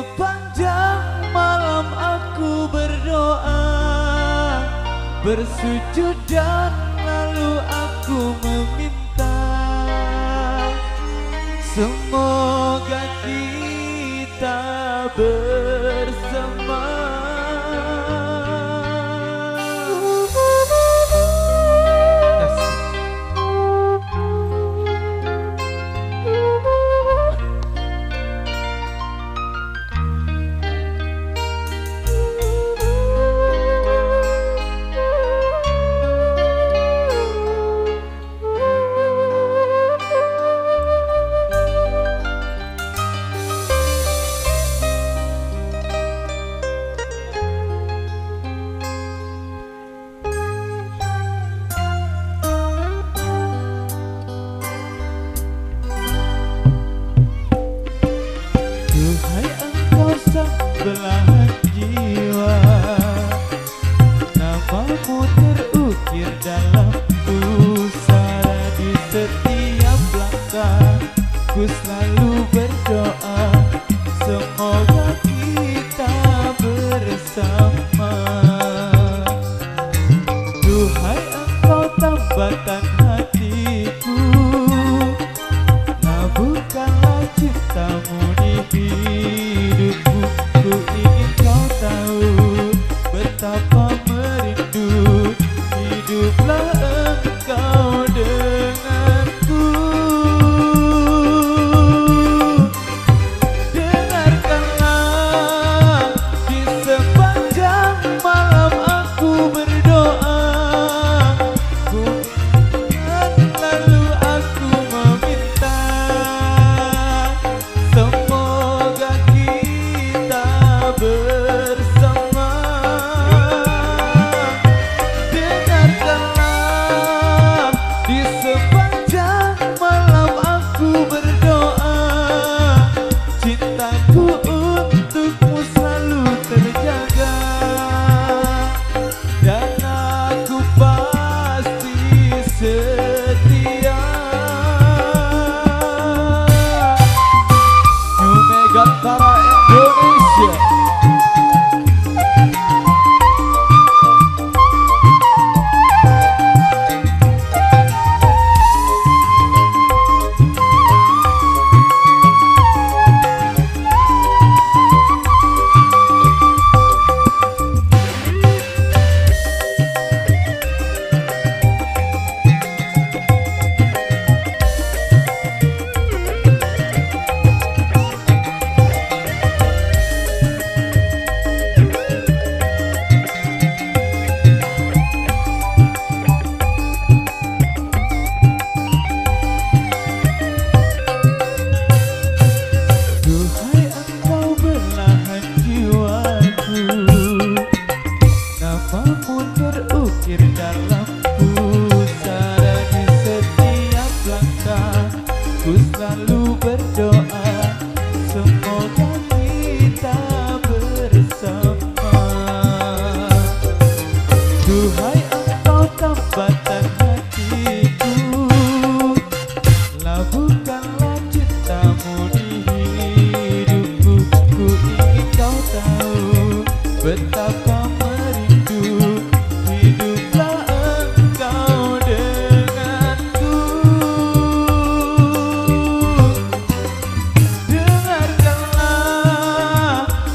sepanjang malam aku berdoa, bersujud dan lalu aku meminta, semoga kita bersama. Belahan jiwa, namamu terukir dalam pusara. Di setiap langkah ku selalu berdoa, semoga kita bersama. Duhai engkau tambatan hatiku, naburkanlah cintamu di hidupku. Ku ingin kau tahu betapa merindu, hiduplah engkau denganku. Dengarkanlah di sepanjang malam aku berdoa, ku ingat lalu aku meminta, semoga kita bersama. Dengarkanlah di sepanjang malam aku berdoa, cintaku untukmu selalu terjaga, dan aku pasti setia. New Megantara Indonesia. Duhai engkau belahan jiwaku, namamu terukir dalam pusara. Di setiap langkah ku selalu berdoa, semoga kita bersama. Duhai engkau tambatan hatiku, labuhkanlah cintamu di hidupku. Ku ingin kau tahu betapa merindu, hiduplah engkau denganku. Dengarkanlah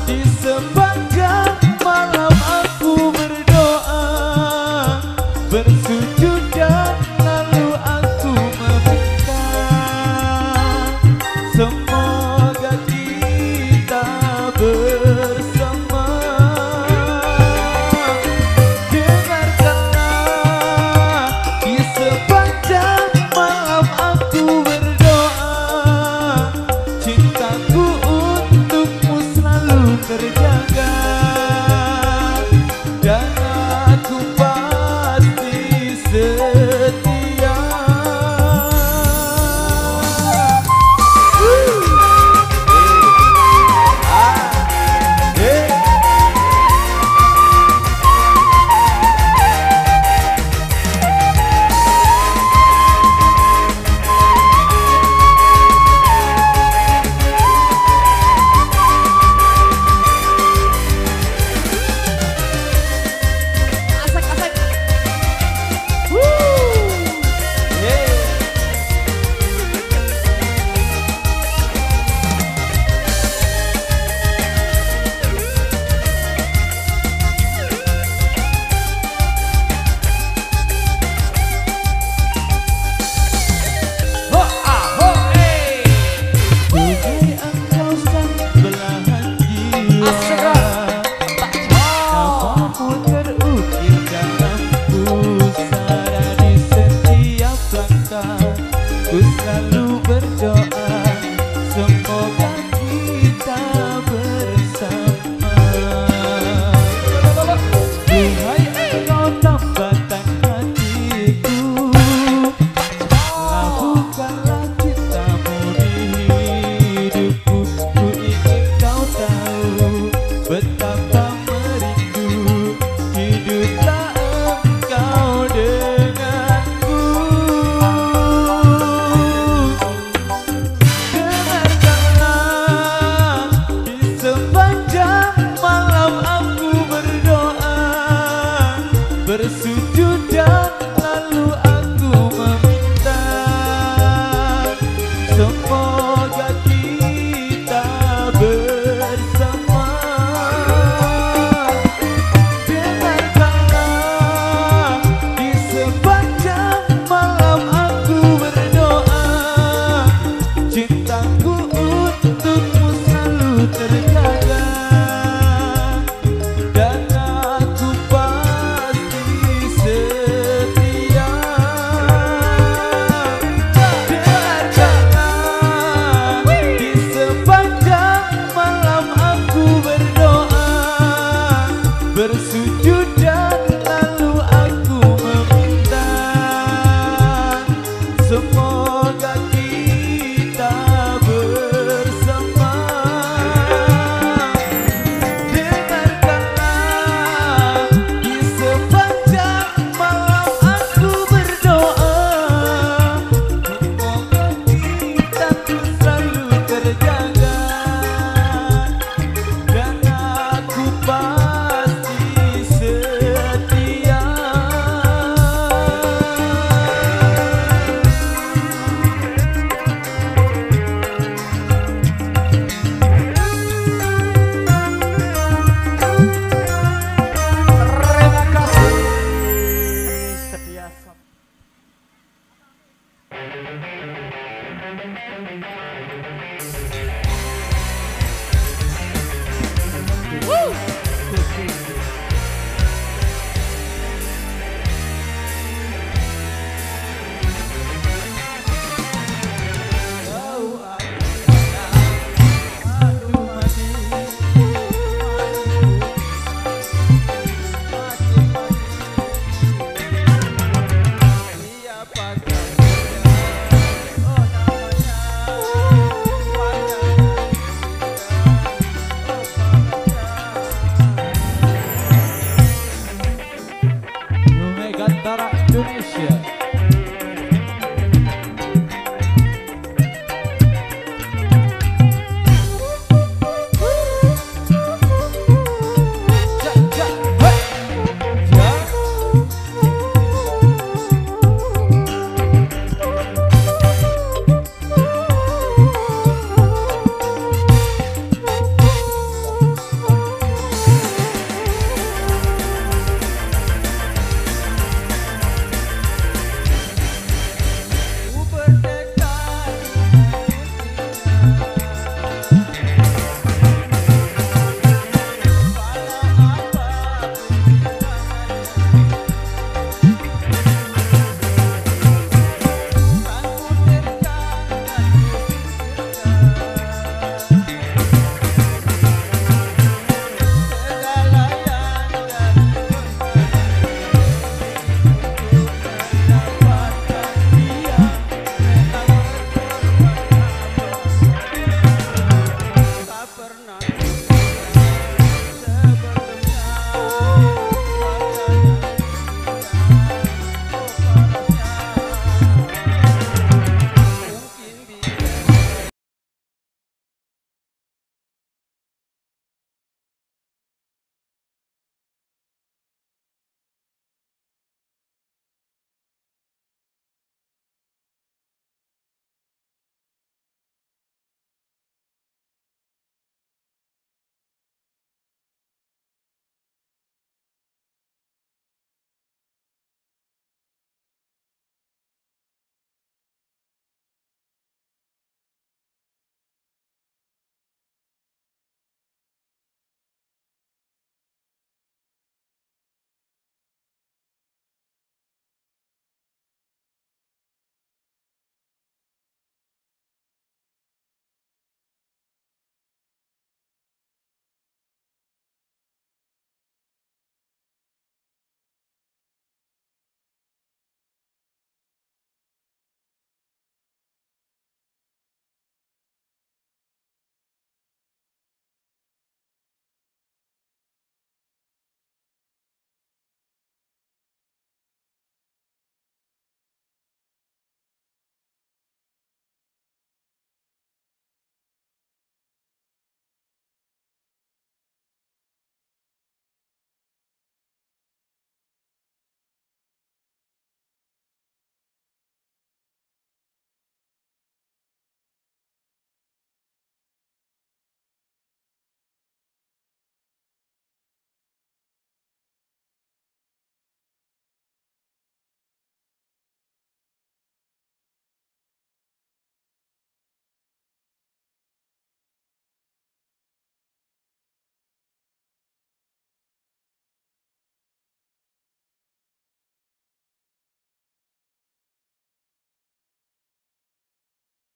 di sepanjang malam aku berdoa, bersujud dan lalu aku meminta, semoga kita bersama. Dengarkanlah di sepanjang malam aku berdoa, cintaku untukmu selalu terjaga.